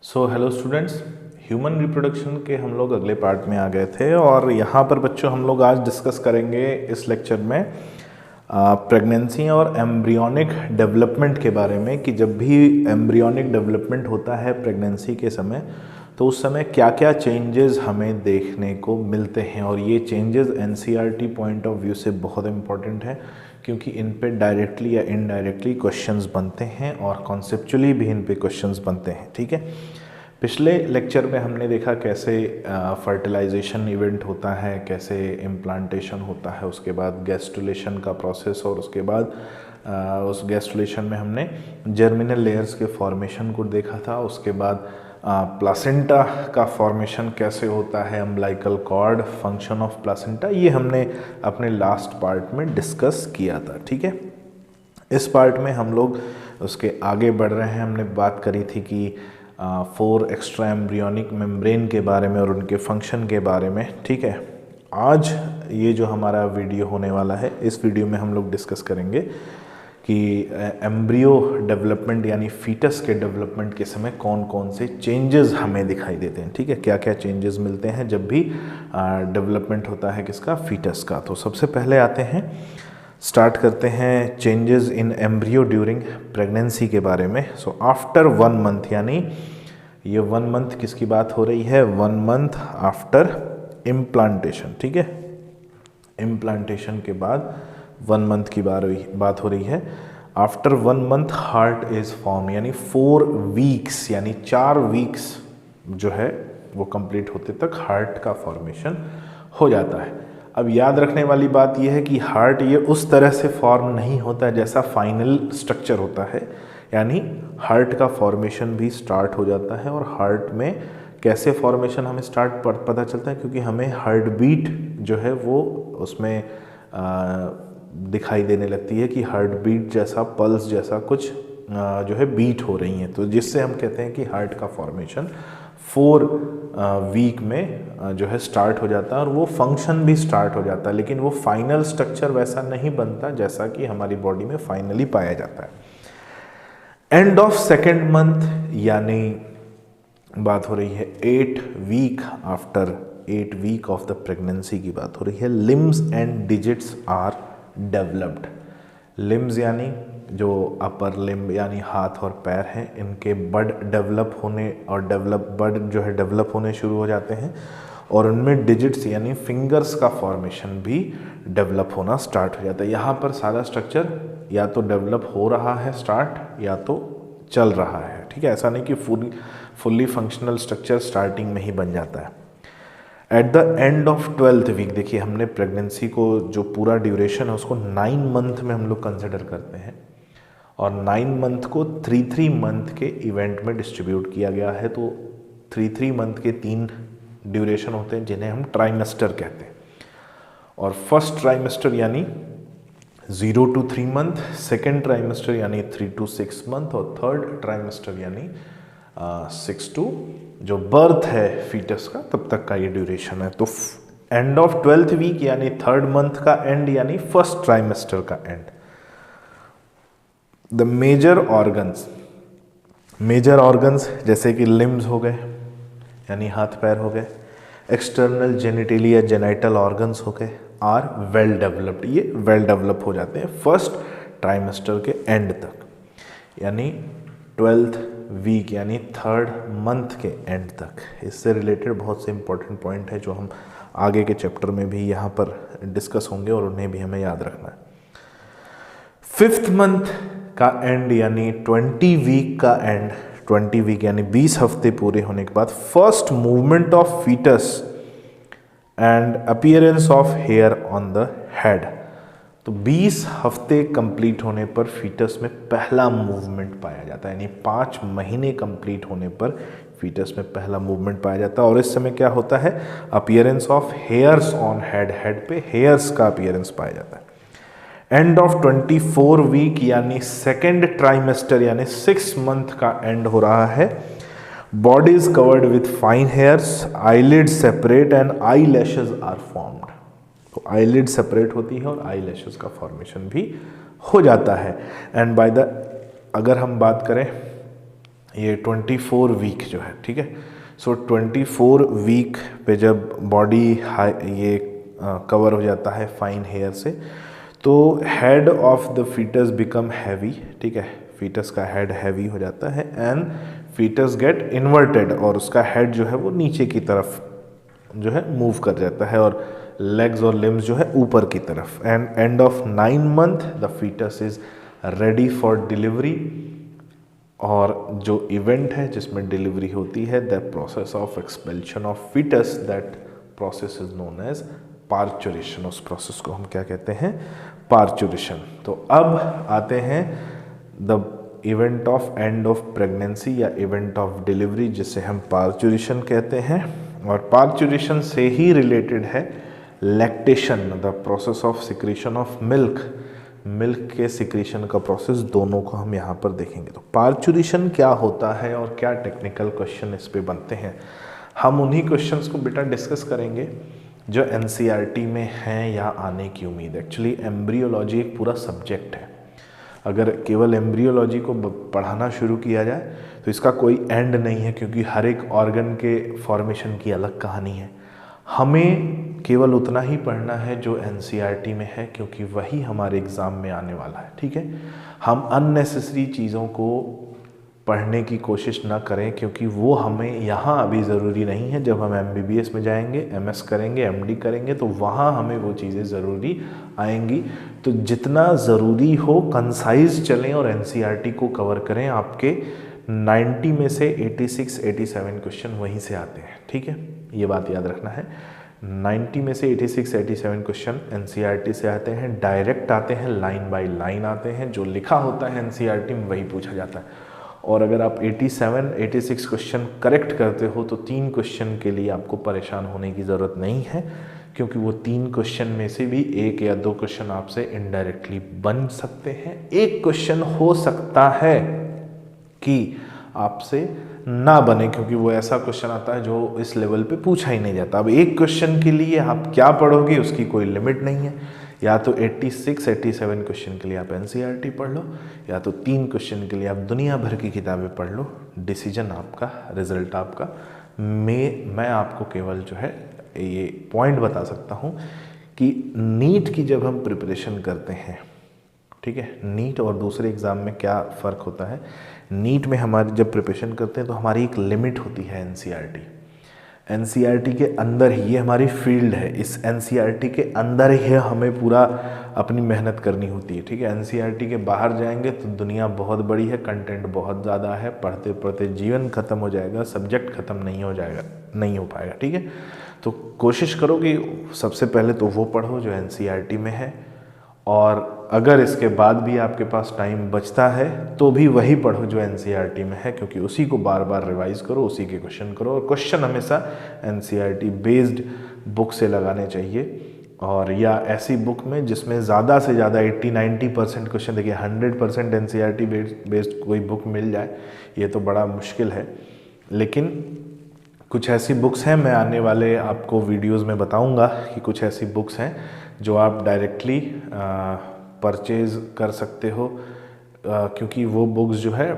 So hello students, human reproduction के हम लोग अगले पार्ट में आ गए थे और यहाँ पर बच्चों हम लोग आज डिस्कस करेंगे इस लेक्चर में प्रेगनेंसी और एम्ब्रियोनिक डेवलपमेंट के बारे में कि जब भी एम्ब्रियोनिक डेवलपमेंट होता है प्रेगनेंसी के समय तो उस समय क्या क्या चेंजेस हमें देखने को मिलते हैं। और ये changes NCERT point of view से बहुत इम्पॉर्टेंट है क्योंकि इन पे डायरेक्टली या इनडायरेक्टली क्वेश्चंस बनते हैं और कॉन्सेप्चुअली भी इन पे क्वेश्चंस बनते हैं। ठीक है, पिछले लेक्चर में हमने देखा कैसे फर्टिलाइजेशन इवेंट होता है, कैसे इम्प्लांटेशन होता है, उसके बाद गैस्ट्रुलेशन का प्रोसेस और उसके बाद उस गैस्ट्रुलेशन में हमने जर्मिनल लेयर्स के फॉर्मेशन को देखा था। उसके बाद प्लासेंटा का फॉर्मेशन कैसे होता है, umbilical cord, function of placenta, ये हमने अपने लास्ट पार्ट में डिस्कस किया था। ठीक है, इस पार्ट में हम लोग उसके आगे बढ़ रहे हैं। हमने बात करी थी कि 4 एक्स्ट्रा एम्ब्रियोनिक मेम्ब्रेन के बारे में और उनके फंक्शन के बारे में। ठीक है, आज ये जो हमारा वीडियो होने वाला है, इस वीडियो में हम लोग डिस्कस करेंगे कि एम्ब्रियो डेवलपमेंट यानी फीटस के डेवलपमेंट के समय कौन कौन से चेंजेस हमें दिखाई देते हैं। ठीक है, क्या क्या चेंजेस मिलते हैं जब भी डेवलपमेंट होता है किसका, फीटस का। तो सबसे पहले आते हैं, स्टार्ट करते हैं changes in embryo during pregnancy के बारे में। सो आफ्टर 1 मंथ, यानी ये 1 मंथ किसकी बात हो रही है, 1 मंथ आफ्टर इम्प्लांटेशन। ठीक है, इम्प्लांटेशन के बाद 1 मंथ की बात हो रही है। After 1 month heart is form, यानी 4 वीक्स यानी 4 वीक्स जो है वो कंप्लीट होते तक हार्ट का फॉर्मेशन हो जाता है। अब याद रखने वाली बात यह है कि हार्ट ये उस तरह से फॉर्म नहीं होता है जैसा फाइनल स्ट्रक्चर होता है, यानी हार्ट का फॉर्मेशन भी स्टार्ट हो जाता है। और हार्ट में कैसे फॉर्मेशन हमें स्टार्ट पता चलता है, क्योंकि हमें हार्ट बीट जो है वो उसमें दिखाई देने लगती है कि हार्ट बीट जैसा, पल्स जैसा कुछ जो है बीट हो रही हैं, तो जिससे हम कहते हैं कि हार्ट का फॉर्मेशन 4 वीक में जो है स्टार्ट हो जाता है और वो फंक्शन भी स्टार्ट हो जाता है, लेकिन वो फाइनल स्ट्रक्चर वैसा नहीं बनता जैसा कि हमारी बॉडी में फाइनली पाया जाता है। एंड ऑफ 2nd मंथ यानी बात हो रही है 8 week, after 8 week of the pregnancy की बात हो रही है। Limbs and digits are developed. Limbs यानी जो अपर लिम्ब यानी हाथ और पैर हैं, इनके बड डेवलप होने और बड जो है डेवलप होने शुरू हो जाते हैं और उनमें डिजिट्स यानी फिंगर्स का फॉर्मेशन भी डेवलप होना स्टार्ट हो जाता है। यहाँ पर सारा स्ट्रक्चर या तो डेवलप हो रहा है स्टार्ट या तो चल रहा है। ठीक है, ऐसा नहीं कि फुल्ली फंक्शनल स्ट्रक्चर स्टार्टिंग में ही बन जाता है। At the end of 12th week, देखिए हमने प्रेगनेंसी को जो पूरा ड्यूरेशन है उसको 9 मंथ में हम लोग कंसिडर करते हैं और 9 मंथ को 3 मंथ के इवेंट में डिस्ट्रीब्यूट किया गया है। तो 3 मंथ के 3 ड्यूरेशन होते हैं जिन्हें हम ट्राइमेस्टर कहते हैं। और फर्स्ट ट्राइमेस्टर यानी 0 to 3 मंथ, सेकेंड ट्राइमेस्टर यानी 3 to 6 मंथ और थर्ड ट्राइमेस्टर यानी 6 to जो बर्थ है फीटस का तब तक का ये ड्यूरेशन है। तो एंड ऑफ 12th वीक यानी 3rd मंथ का एंड यानी फर्स्ट ट्राइमेस्टर का एंड। द मेजर ऑर्गन्स जैसे कि लिम्स हो गए यानी हाथ पैर हो गए, एक्सटर्नल जेनिटली या जेनाइटल ऑर्गन्स हो गए, आर वेल डेवलप्ड, ये वेल डेवलप हो जाते हैं फर्स्ट ट्राइमेस्टर के एंड तक, यानी 12th वीक यानी 3rd मंथ के एंड तक। इससे रिलेटेड बहुत से इंपॉर्टेंट पॉइंट है जो हम आगे के चैप्टर में भी यहाँ पर डिस्कस होंगे और उन्हें भी हमें याद रखना है। 5th मंथ का एंड यानी 20 वीक का एंड, 20 वीक यानी 20 हफ्ते पूरे होने के बाद first movement of foetus and appearance of hair on the head. तो 20 हफ्ते कंप्लीट होने पर फीटस में पहला मूवमेंट पाया जाता है, यानी 5 महीने कंप्लीट होने पर फीटस में पहला मूवमेंट पाया जाता है। और इस समय क्या होता है, appearance of hairs on head, head पे हेयर्स का अपीयरेंस पाया जाता है। एंड ऑफ 24 वीक यानी सेकेंड ट्राइमेस्टर यानी 6 मंथ का एंड हो रहा है। Body is covered with fine hairs, eyelid separate and eyelashes are formed. तो आईलिड सेपरेट होती है और आई लैशेज का फॉर्मेशन भी हो जाता है। एंड बाय द, अगर हम बात करें ये 24 वीक जो है, ठीक है। सो 24 वीक पे जब बॉडी ये कवर हो जाता है फाइन हेयर से, तो head of the foetus become heavy, ठीक है, फीटस का हेड हैवी हो जाता है एंड फीटस गेट इन्वर्टेड, और उसका हेड जो है वो नीचे की तरफ जो है मूव कर जाता है और लेग्स और लिम्स जो है ऊपर की तरफ। And end of 9 month the foetus is ready for delivery, और जो इवेंट है जिसमें डिलीवरी होती है, the process of expulsion of foetus, that process is known as parturition. उस प्रोसेस को हम क्या कहते हैं? पार्चुरेशन। तो अब आते हैं the event of and of pregnancy या इवेंट ऑफ डिलीवरी, जिसे हम पार्चुरेशन कहते हैं। और पार्चुरेशन से ही रिलेटेड है lactation, the process of secretion of milk, milk के सिक्रीशन का प्रोसेस, दोनों को हम यहाँ पर देखेंगे। तो पार्चुरेशन क्या होता है और क्या टेक्निकल क्वेश्चन इस पे बनते हैं, हम उन्हीं क्वेश्चंस को बेटा डिस्कस करेंगे जो एनसीईआरटी में हैं या आने की उम्मीद। एक्चुअली एम्ब्रियोलॉजी एक पूरा सब्जेक्ट है, अगर केवल एम्ब्रियोलॉजी को पढ़ाना शुरू किया जाए तो इसका कोई एंड नहीं है, क्योंकि हर एक ऑर्गन के फॉर्मेशन की अलग कहानी है। हमें केवल उतना ही पढ़ना है जो एनसीईआरटी में है, क्योंकि वही हमारे एग्ज़ाम में आने वाला है, ठीक है। हम अननेसेसरी चीज़ों को पढ़ने की कोशिश ना करें, क्योंकि वो हमें यहाँ अभी ज़रूरी नहीं है। जब हम एमबीबीएस में जाएंगे, एमएस करेंगे, एमडी करेंगे, तो वहाँ हमें वो चीज़ें ज़रूरी आएंगी। तो जितना ज़रूरी हो कंसाइज चलें और एनसीईआरटी को कवर करें। आपके 90 में से 86-87 क्वेश्चन वहीं से आते हैं, ठीक है, ये बात याद रखना है। 90 में से 86-87 क्वेश्चन एनसीईआरटी से आते हैं, डायरेक्ट आते हैं, लाइन बाय लाइन आते हैं, जो लिखा होता है एनसीईआरटी में वही पूछा जाता है। और अगर आप 87-86 क्वेश्चन करेक्ट करते हो तो 3 क्वेश्चन के लिए आपको परेशान होने की ज़रूरत नहीं है, क्योंकि वो 3 क्वेश्चन में से भी 1 या 2 क्वेश्चन आपसे इनडायरेक्टली बन सकते हैं। एक क्वेश्चन हो सकता है कि आपसे ना बने, क्योंकि वो ऐसा क्वेश्चन आता है जो इस लेवल पे पूछा ही नहीं जाता। अब एक क्वेश्चन के लिए आप क्या पढ़ोगे उसकी कोई लिमिट नहीं है, या तो 86-87 क्वेश्चन के लिए आप एनसीईआरटी पढ़ लो, या तो 3 क्वेश्चन के लिए आप दुनिया भर की किताबें पढ़ लो। डिसीजन आपका, रिजल्ट आपका। मैं आपको केवल जो है ये पॉइंट बता सकता हूँ कि नीट की जब हम प्रिपरेशन करते हैं, ठीक है, नीट और दूसरे एग्ज़ाम में क्या फ़र्क होता है। नीट में हमारी जब प्रिपरेशन करते हैं तो हमारी एक लिमिट होती है एनसीईआरटी के अंदर ही, ये हमारी फील्ड है, इस एनसीईआरटी के अंदर ही हमें पूरा अपनी मेहनत करनी होती है, ठीक है। एनसीईआरटी के बाहर जाएंगे तो दुनिया बहुत बड़ी है, कंटेंट बहुत ज़्यादा है, पढ़ते पढ़ते जीवन ख़त्म हो जाएगा, सब्जेक्ट ख़त्म नहीं हो पाएगा, ठीक है। तो कोशिश करो कि सबसे पहले तो वो पढ़ो जो एनसीईआरटी में है, और अगर इसके बाद भी आपके पास टाइम बचता है तो भी वही पढ़ो जो एनसीईआरटी में है, क्योंकि उसी को बार बार रिवाइज करो, उसी के क्वेश्चन करो। और क्वेश्चन हमेशा एनसीईआरटी बेस्ड बुक से लगाने चाहिए, और या ऐसी बुक में जिसमें ज़्यादा से ज़्यादा 80-90% क्वेश्चन। देखिए 100% एनसीईआरटी बेस्ड कोई बुक मिल जाए ये तो बड़ा मुश्किल है, लेकिन कुछ ऐसी बुक्स हैं, मैं आने वाले आपको वीडियोज़ में बताऊँगा कि कुछ ऐसी बुक्स हैं जो आप डायरेक्टली परचेज़ कर सकते हो, क्योंकि वो बुक्स जो है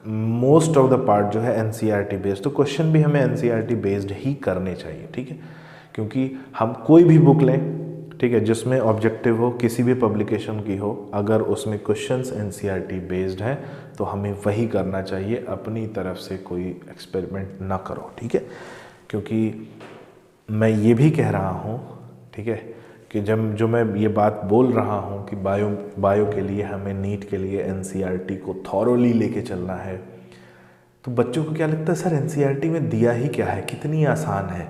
मोस्ट ऑफ द पार्ट जो है एनसीईआरटी बेस्ड, तो क्वेश्चन भी हमें एनसीईआरटी बेस्ड ही करने चाहिए, ठीक है। क्योंकि हम कोई भी बुक लें, ठीक है, जिसमें ऑब्जेक्टिव हो, किसी भी पब्लिकेशन की हो, अगर उसमें क्वेश्चंस एनसीईआरटी बेस्ड हैं तो हमें वही करना चाहिए, अपनी तरफ से कोई एक्सपेरिमेंट ना करो, ठीक है। क्योंकि मैं ये भी कह रहा हूँ, ठीक है, कि जो मैं ये बात बोल रहा हूँ कि बायो के लिए हमें नीट के लिए एनसीईआरटी को थॉरोली लेके चलना है, तो बच्चों को क्या लगता है सर एनसीईआरटी में दिया ही क्या है, कितनी आसान है।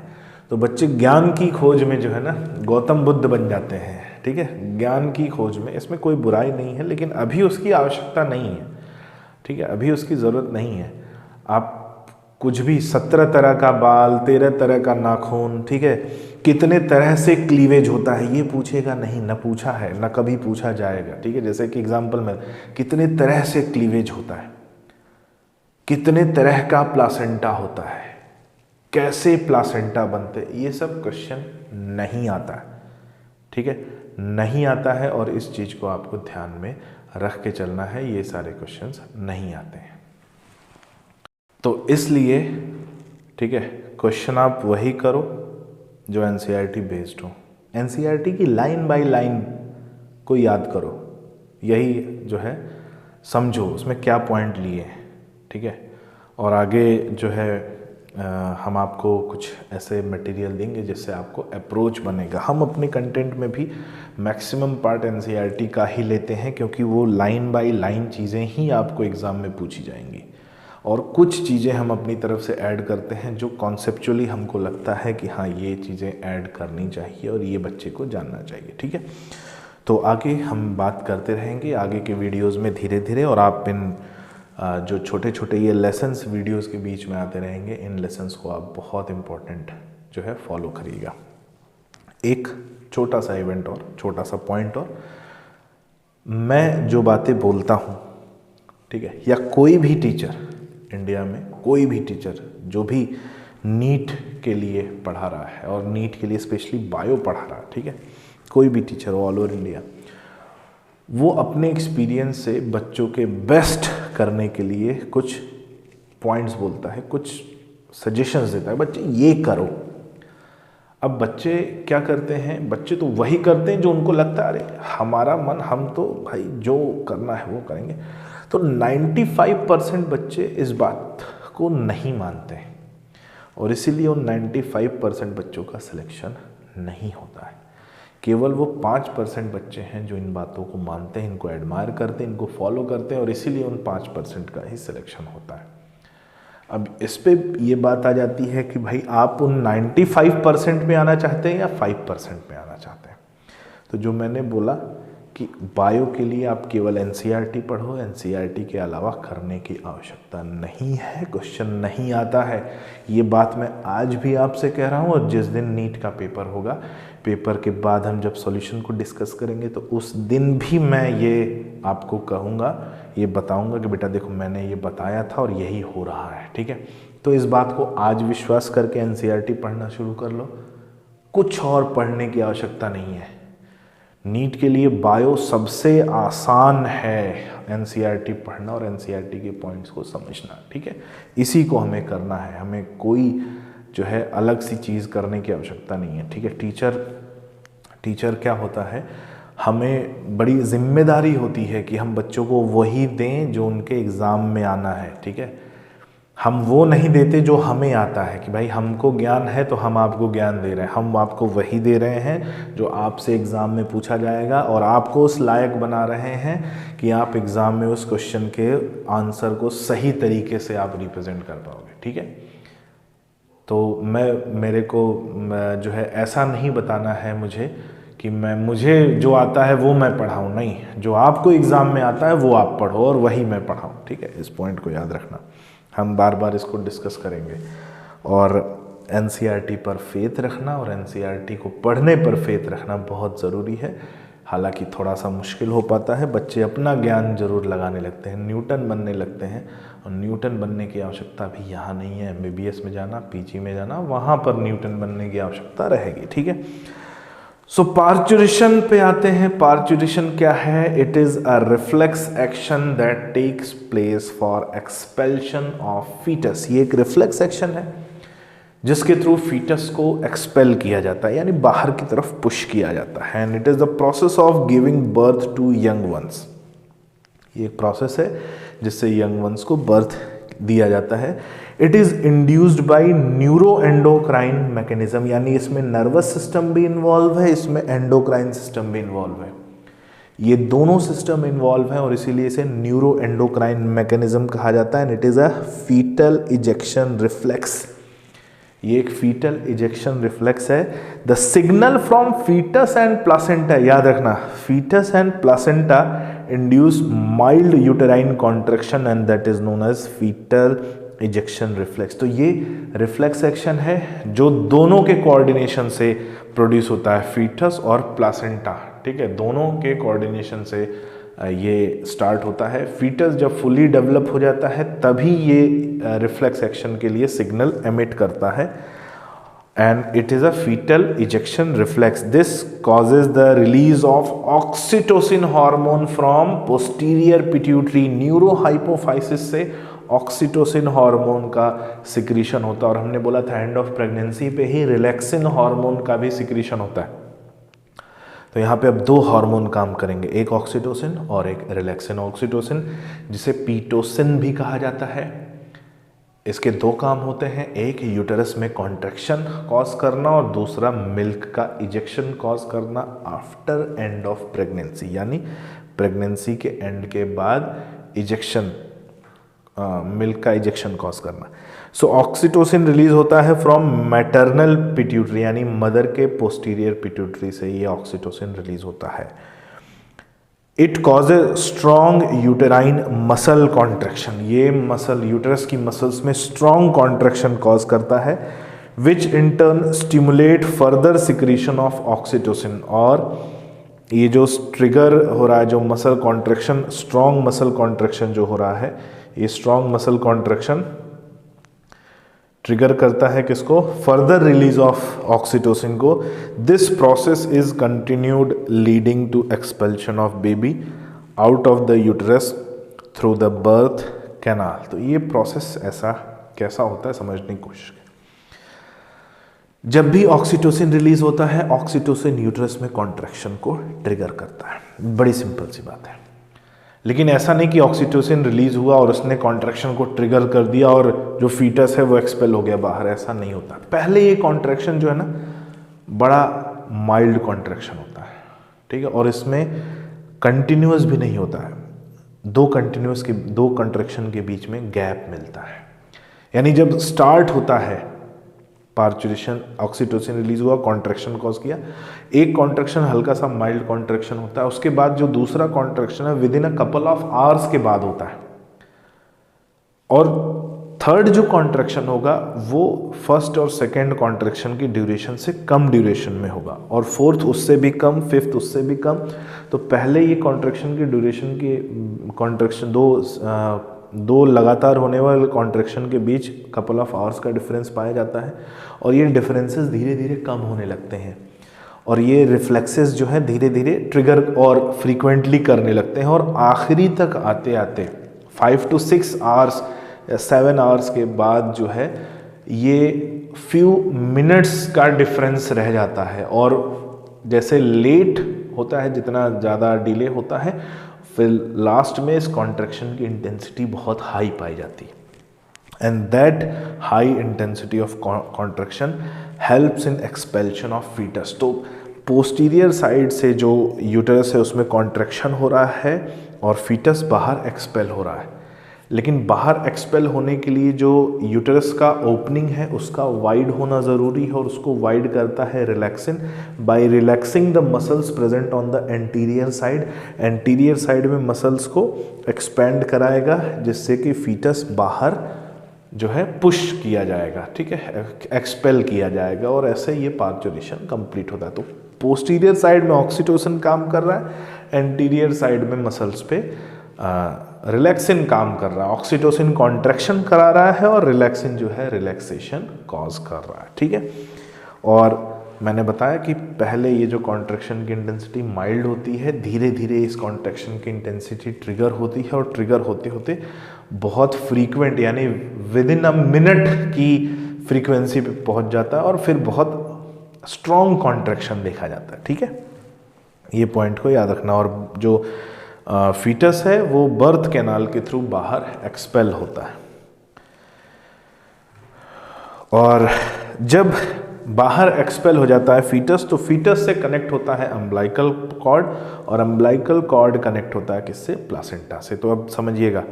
तो बच्चे ज्ञान की खोज में जो है ना गौतम बुद्ध बन जाते हैं, ठीक है, ज्ञान की खोज में। इसमें कोई बुराई नहीं है, लेकिन अभी उसकी आवश्यकता नहीं है, ठीक है, अभी उसकी ज़रूरत नहीं है। आप कुछ भी 17 तरह का बाल, 13 तरह का नाखून, ठीक है, कितने तरह से क्लीवेज होता है ये पूछेगा नहीं, न पूछा है, न कभी पूछा जाएगा, ठीक है। जैसे कि एग्जाम्पल में कितने तरह से क्लीवेज होता है, कितने तरह का प्लासेंटा होता है, कैसे प्लासेंटा बनते, ये सब क्वेश्चन नहीं आता है, ठीक है, नहीं आता है। और इस चीज़ को आपको ध्यान में रख के चलना है, ये सारे क्वेश्चंस नहीं आते हैं। तो इसलिए ठीक है, क्वेश्चन आप वही करो जो एनसीईआरटी बेस्ड हो। एनसीईआरटी की लाइन बाय लाइन को याद करो, यही जो है समझो उसमें क्या पॉइंट लिए हैं, ठीक है। और आगे जो है हम आपको कुछ ऐसे मटेरियल देंगे जिससे आपको अप्रोच बनेगा। हम अपने कंटेंट में भी मैक्सिमम पार्ट एनसीईआरटी का ही लेते हैं, क्योंकि वो लाइन बाय लाइन चीज़ें ही आपको एग्ज़ाम में पूछी जाएंगी, और कुछ चीज़ें हम अपनी तरफ से ऐड करते हैं जो कॉन्सेप्चुअली हमको लगता है कि हाँ ये चीज़ें ऐड करनी चाहिए और ये बच्चे को जानना चाहिए, ठीक है। तो आगे हम बात करते रहेंगे आगे के वीडियोज़ में धीरे धीरे, और आप इन जो छोटे छोटे ये लेसन्स वीडियोस के बीच में आते रहेंगे, इन लेसन्स को आप बहुत इम्पोर्टेंट जो है फॉलो करिएगा। एक छोटा सा इवेंट और छोटा सा पॉइंट, और मैं जो बातें बोलता हूँ, ठीक है, या कोई भी टीचर इंडिया में, कोई भी टीचर जो भी नीट के लिए पढ़ा रहा है और नीट के लिए स्पेशली बायो पढ़ा रहा है, ठीक है, कोई भी टीचर ऑल ओवर इंडिया, वो अपने एक्सपीरियंस से बच्चों के बेस्ट करने के लिए कुछ पॉइंट्स बोलता है, कुछ सजेशंस देता है, बच्चे ये करो। अब बच्चे क्या करते हैं, बच्चे तो वही करते हैं जो उनको लगता है, अरे हमारा मन, हम तो भाई जो करना है वो करेंगे। तो 95% बच्चे इस बात को नहीं मानते हैं, और इसीलिए उन 95% बच्चों का सिलेक्शन नहीं होता है। केवल वो 5% बच्चे हैं जो इन बातों को मानते हैं, इनको एडमायर करते हैं, इनको फॉलो करते हैं, और इसीलिए उन 5% का ही सिलेक्शन होता है। अब इस पे ये बात आ जाती है कि भाई आप उन 95% में आना चाहते हैं या 5% में आना चाहते हैं। तो जो मैंने बोला कि बायो के लिए आप केवल एनसीईआरटी पढ़ो, एनसीईआरटी के अलावा करने की आवश्यकता नहीं है, क्वेश्चन नहीं आता है। ये बात मैं आज भी आपसे कह रहा हूँ, और जिस दिन नीट का पेपर होगा, पेपर के बाद हम जब सॉल्यूशन को डिस्कस करेंगे, तो उस दिन भी मैं ये आपको कहूँगा, ये बताऊँगा कि बेटा देखो मैंने ये बताया था और यही हो रहा है, ठीक है। तो इस बात को आज विश्वास करके एनसीईआरटी पढ़ना शुरू कर लो, कुछ और पढ़ने की आवश्यकता नहीं है। नीट के लिए बायो सबसे आसान है एनसीईआरटी पढ़ना और एनसीईआरटी के पॉइंट्स को समझना, ठीक है। इसी को हमें करना है, हमें कोई जो है अलग सी चीज़ करने की आवश्यकता नहीं है, ठीक है। टीचर क्या होता है, हमें बड़ी जिम्मेदारी होती है कि हम बच्चों को वही दें जो उनके एग्ज़ाम में आना है, ठीक है। हम वो नहीं देते जो हमें आता है कि भाई हमको ज्ञान है तो हम आपको ज्ञान दे रहे हैं, हम आपको वही दे रहे हैं जो आपसे एग्ज़ाम में पूछा जाएगा, और आपको उस लायक बना रहे हैं कि आप एग्ज़ाम में उस क्वेश्चन के आंसर को सही तरीके से आप रिप्रेजेंट कर पाओगे, ठीक है। तो मेरे को जो है ऐसा नहीं बताना है मुझे कि मुझे जो आता है वो मैं पढ़ाऊँ, नहीं, जो आपको एग्ज़ाम में आता है वो आप पढ़ो और वही मैं पढ़ाऊँ, ठीक है। इस पॉइंट को याद रखना, हम बार बार इसको डिस्कस करेंगे। और एनसीईआरटी पर फेथ रखना और एनसीईआरटी को पढ़ने पर फेथ रखना बहुत ज़रूरी है। हालांकि थोड़ा सा मुश्किल हो पाता है, बच्चे अपना ज्ञान जरूर लगाने लगते हैं, न्यूटन बनने लगते हैं, और न्यूटन बनने की आवश्यकता भी यहाँ नहीं है। एमबीबीएस में जाना, पीजी में जाना, वहाँ पर न्यूटन बनने की आवश्यकता रहेगी, ठीक है। सो पार्चुरेशन पे आते हैं। पार्चुरेशन क्या है? It is a reflex action that takes place for expulsion of foetus. ये एक रिफ्लेक्स एक्शन है जिसके थ्रू फीटस को एक्सपेल किया जाता है, यानी बाहर की तरफ पुश किया जाता है। And it is the process of giving birth to young ones. ये एक प्रोसेस है जिससे यंग वंस को बर्थ दिया जाता है। It is induced by neuro endocrine mechanism, यानी इसमें नर्वस सिस्टम भी इन्वॉल्व है, इसमें एंडोक्राइन सिस्टम भी इन्वॉल्व है। ये दोनों सिस्टम इन्वॉल्व हैं और इसीलिए इसे न्यूरो एंडोक्राइन मैकेनिज्म कहा जाता है। And it is a foetal ejection reflex. ये एक फीटल इजेक्शन रिफ्लेक्स है। The signal from foetus and placenta, याद रखना, foetus and placenta induce mild uterine contraction and that is known as foetal ejection reflex. तो ये reflex action है जो दोनों के कोऑर्डिनेशन से प्रोड्यूस होता है, फीटस और प्लासेंटा, ठीक है, दोनों के कोऑर्डिनेशन से ये स्टार्ट होता है। फीटस जब फुली डेवलप हो जाता है तभी ये रिफ्लेक्स एक्शन के लिए सिग्नल एमिट करता है। And it is a foetal ejection reflex. This causes the release of oxytocin hormone from posterior pituitary neurohypophysis से ऑक्सीटोसिन हार्मोन का सिक्रीशन होता है, और हमने बोला था एंड ऑफ प्रेगनेंसी पे ही रिलैक्सिन हार्मोन का भी सिक्रीशन होता है। तो यहाँ पे अब दो हार्मोन काम करेंगे, एक ऑक्सीटोसिन और एक रिलैक्सिन। ऑक्सीटोसिन जिसे पीटोसिन भी कहा जाता है, इसके दो काम होते हैं, एक यूटेरस में कॉन्ट्रैक्शन कॉज करना और दूसरा मिल्क का इजेक्शन कॉज करना आफ्टर एंड ऑफ प्रेगनेंसी, यानी प्रेगनेंसी के एंड के बाद इजेक्शन, मिल्क का इजेक्शन कॉज करना। सो ऑक्सीटोसिन रिलीज होता है फ्रॉम मैटरनल पिट्यूटरी, यानी मदर के पोस्टीरियर पिट्यूटरी से ये ऑक्सीटोसिन रिलीज होता है। It causes strong uterine muscle contraction, ये मसल यूटेरस की मसल्स में स्ट्रॉन्ग कॉन्ट्रैक्शन कॉज करता है, which in turn stimulate further secretion of oxytocin. और ये जो ट्रिगर हो रहा है, जो muscle contraction, strong muscle contraction जो हो रहा है, ये स्ट्रॉन्ग मसल कॉन्ट्रैक्शन ट्रिगर करता है किसको, फर्दर रिलीज ऑफ ऑक्सीटोसिन को। This process is continued leading to expulsion of baby out of the uterus through the birth canal. तो ये प्रोसेस ऐसा कैसा होता है समझने की कोशिश करें। जब भी ऑक्सीटोसिन रिलीज होता है, ऑक्सीटोसिन यूटेरस में कॉन्ट्रैक्शन को ट्रिगर करता है, बड़ी सिंपल सी बात है। लेकिन ऐसा नहीं कि ऑक्सीटोसिन रिलीज हुआ और उसने कॉन्ट्रैक्शन को ट्रिगर कर दिया और जो फीटस है वो एक्सपेल हो गया बाहर, ऐसा नहीं होता। पहले ये कॉन्ट्रैक्शन जो है ना बड़ा माइल्ड कॉन्ट्रैक्शन होता है, ठीक है, और इसमें कंटिन्यूअस भी नहीं होता है, दो कॉन्ट्रैक्शन के बीच में गैप मिलता है। यानी जब स्टार्ट होता है पार्चुरेशन, ऑक्सीटोसिन रिलीज हुआ, कॉन्ट्रैक्शन कॉज किया, एक कॉन्ट्रैक्शन हल्का सा माइल्ड कॉन्ट्रैक्शन होता है, उसके बाद जो दूसरा कॉन्ट्रैक्शन है with in a couple of hours के बाद होता है, और थर्ड जो कॉन्ट्रैक्शन होगा वो फर्स्ट और सेकेंड कॉन्ट्रैक्शन की ड्यूरेशन से कम ड्यूरेशन में होगा, और फोर्थ उससे भी कम, फिफ्थ उससे भी कम। तो पहले ये कॉन्ट्रैक्शन की ड्यूरेशन की कॉन्ट्रैक्शन दो लगातार होने वाले कॉन्ट्रैक्शन के बीच कपल ऑफ आवर्स का डिफरेंस पाया जाता है, और ये डिफरेंसेस धीरे धीरे कम होने लगते हैं, और ये रिफ्लेक्सेस जो है धीरे धीरे ट्रिगर और फ्रीक्वेंटली करने लगते हैं, और आखिरी तक आते आते 5 to 6 आवर्स या 7 आवर्स के बाद जो है ये फ्यू मिनट्स का डिफरेंस रह जाता है, और जैसे लेट होता है, जितना ज़्यादा डिले होता है, फिर लास्ट में इस कॉन्ट्रैक्शन की इंटेंसिटी बहुत हाई पाई जाती है, and that high intensity of contraction helps in expulsion of foetus. तो पोस्टीरियर साइड से जो यूटेरस है उसमें कॉन्ट्रैक्शन हो रहा है और फीटस बाहर एक्सपेल हो रहा है, लेकिन बाहर एक्सपेल होने के लिए जो यूटेरस का ओपनिंग है उसका वाइड होना ज़रूरी है, और उसको वाइड करता है relaxin. By relaxing the muscles present on the anterior side, anterior side में मसल्स को एक्सपेंड कराएगा, जिससे कि फीटस बाहर जो है पुश किया जाएगा, ठीक है, एक्सपेल किया जाएगा, और ऐसे ये पार्चुरेशन कंप्लीट होता है। तो पोस्टीरियर साइड में ऑक्सीटोसिन काम कर रहा है, एंटीरियर साइड में मसल्स पे रिलैक्सिन काम कर रहा है। ऑक्सीटोसिन कॉन्ट्रैक्शन करा रहा है और रिलैक्सिन जो है रिलैक्सेशन कॉज कर रहा है, ठीक है। और मैंने बताया कि पहले ये जो कॉन्ट्रैक्शन की इंटेंसिटी माइल्ड होती है, धीरे धीरे इस कॉन्ट्रैक्शन की इंटेंसिटी ट्रिगर होती है, और ट्रिगर होते होते बहुत फ्रीक्वेंट यानी विद इन अ मिनट की फ्रीक्वेंसी पे पहुंच जाता है, और फिर बहुत स्ट्रॉन्ग कॉन्ट्रैक्शन देखा जाता है, ठीक है। ये पॉइंट को याद रखना। और जो फीटस है वो बर्थ कैनाल के थ्रू बाहर एक्सपेल होता है, और जब बाहर एक्सपेल हो जाता है फीटस, तो फीटस से कनेक्ट होता है अम्बिलिकल कॉर्ड, और अम्बिलिकल कॉर्ड कनेक्ट होता है किससे, प्लासेंटा से। तो अब समझिएगा,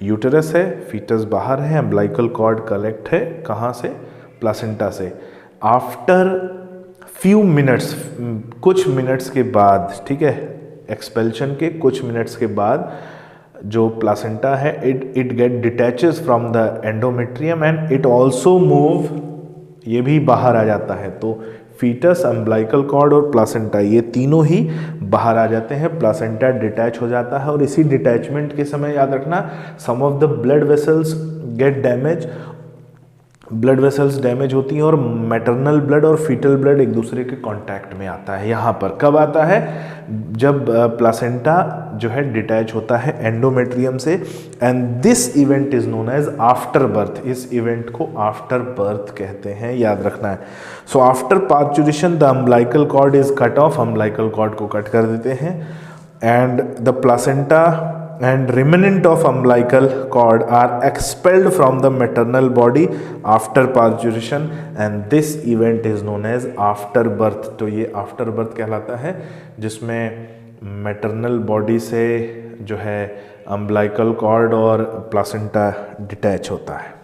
यूटेरस है, फीटस बाहर है, अम्बिलिकल कॉर्ड कनेक्ट है कहाँ से, प्लासेंटा से। आफ्टर फ्यू मिनट्स, कुछ मिनट्स के बाद, ठीक है, एक्सपेल्शन के कुछ मिनट्स के बाद जो प्लासेंटा है it get detaches from the endometrium and it also move, ये भी बाहर आ जाता है। तो फीटस, अम्बिलिकल कॉर्ड और प्लासेंटा ये तीनों ही बाहर आ जाते हैं, प्लासेंटा डिटैच हो जाता है, और इसी डिटैचमेंट के समय याद रखना some of the blood vessels get damage, blood vessels damage होती हैं और मैटरनल ब्लड और फीटल ब्लड एक दूसरे के कांटेक्ट में आता है। यहाँ पर कब आता है? जब प्लासेंटा जो है डिटैच होता है एंडोमेट्रियम से, and this event is known as afterbirth. इस इवेंट को आफ्टर बर्थ कहते हैं, याद रखना है। So after parturition the umbilical cord is cut off, umbilical cord को कट कर देते हैं, and the placenta and remnant of umbilical cord are expelled from the maternal body after parturition, and this event is known as after birth। तो ये after birth कहलाता है, जिसमें maternal body से जो है अम्बिलिकल कॉर्ड और प्लासेंटा डिटैच होता है।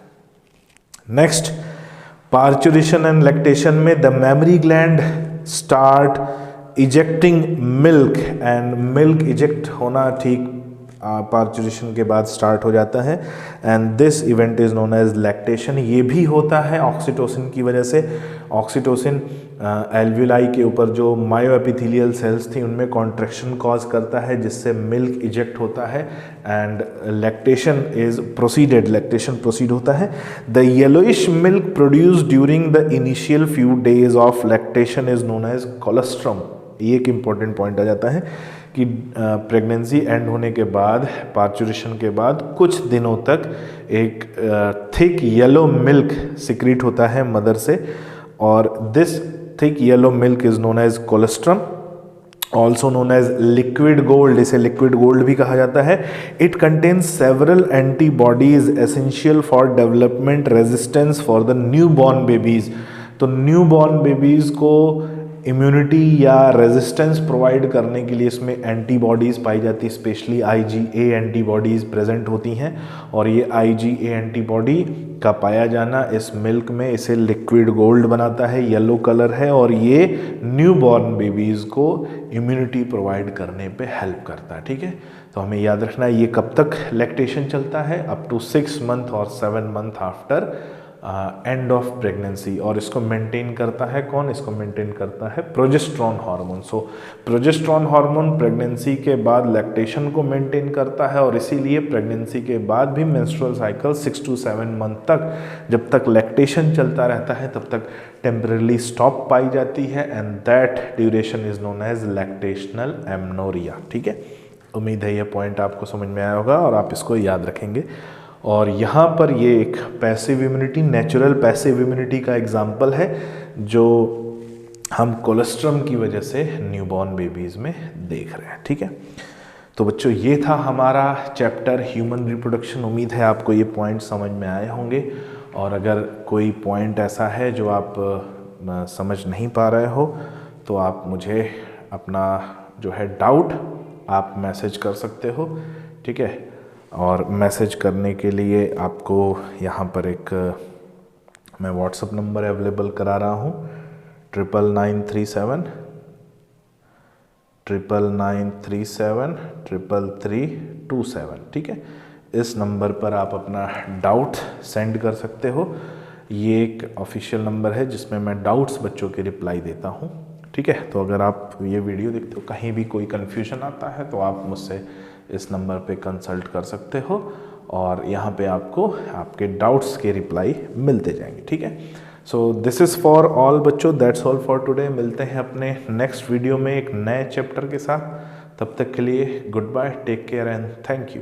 नेक्स्ट, पार्चुरेशन एंड लैक्टेशन में the mammary gland start ejecting milk, and milk eject होना ठीक पार्चुरेशन के बाद स्टार्ट हो जाता है, and this event is known as lactation. ये भी होता है ऑक्सीटोसिन की वजह से। ऑक्सीटोसिन एल्व्यूलाई के ऊपर जो मायोएपिथेलियल सेल्स थी उनमें कॉन्ट्रैक्शन कॉज करता है, जिससे मिल्क इजेक्ट होता है, and lactation is proceeded, lactation proceed होता है। The yellowish milk produced during the initial few days of lactation is known as colostrum. ये एक इंपॉर्टेंट पॉइंट आ जाता है कि प्रेगनेंसी एंड होने के बाद, पार्चुरेशन के बाद कुछ दिनों तक एक थिक येलो मिल्क सिक्रीट होता है मदर से, और this thick yellow milk is known as colostrum, also known as liquid gold. इसे लिक्विड गोल्ड भी कहा जाता है। It contains several antibodies essential for development resistance for the newborn babies. तो न्यू बॉर्न बेबीज को immunity या resistance provide करने के लिए इसमें एंटीबॉडीज़ पाई जाती है, स्पेशली IgA एंटीबॉडीज़ प्रेजेंट होती हैं, और ये IgA एंटीबॉडी का पाया जाना इस मिल्क में इसे लिक्विड गोल्ड बनाता है, येलो कलर है, और ये न्यू बॉर्न बेबीज़ को इम्यूनिटी प्रोवाइड करने पे हेल्प करता है। ठीक है, तो हमें याद रखना है ये कब तक लैक्टेशन चलता है? अप टू 6 मंथ और 7 month after end of pregnancy. और इसको मेंटेन करता है कौन? इसको मेंटेन करता है प्रोजेस्टेरॉन हार्मोन। सो प्रोजेस्टेरॉन हार्मोन प्रेगनेंसी के बाद लैक्टेशन को मेंटेन करता है, और इसीलिए प्रेगनेंसी के बाद भी मेंस्ट्रुअल साइकिल 6 to 7 मंथ तक, जब तक लैक्टेशन चलता रहता है तब तक टेम्परली स्टॉप पाई जाती है, and that duration is known as lactational amenorrhoea. ठीक है, उम्मीद है ये पॉइंट आपको समझ में आया होगा और आप इसको याद रखेंगे। और यहाँ पर ये एक passive immunity, natural passive immunity का एग्जाम्पल है, जो हम कोलेस्ट्रम की वजह से न्यूबॉर्न बेबीज़ में देख रहे हैं। ठीक है, तो बच्चों ये था हमारा चैप्टर ह्यूमन रिप्रोडक्शन। उम्मीद है आपको ये पॉइंट समझ में आए होंगे, और अगर कोई पॉइंट ऐसा है जो आप समझ नहीं पा रहे हो तो आप मुझे अपना जो है डाउट आप मैसेज कर सकते हो। ठीक है, और मैसेज करने के लिए आपको यहाँ पर एक मैं व्हाट्सअप नंबर अवेलेबल करा रहा हूँ, 9937 ठीक है, इस नंबर पर आप अपना डाउट सेंड कर सकते हो। ये एक ऑफिशियल नंबर है जिसमें मैं डाउट्स बच्चों के रिप्लाई देता हूँ। ठीक है, तो अगर आप ये वीडियो देखते हो, कहीं भी कोई कन्फ्यूजन आता है तो आप मुझसे इस नंबर पे कंसल्ट कर सकते हो, और यहाँ पे आपको आपके डाउट्स के रिप्लाई मिलते जाएंगे। ठीक है, so this is for all बच्चों, दैट्स ऑल फॉर टुडे। मिलते हैं अपने नेक्स्ट वीडियो में एक नए चैप्टर के साथ। तब तक के लिए goodbye, take care and thank you.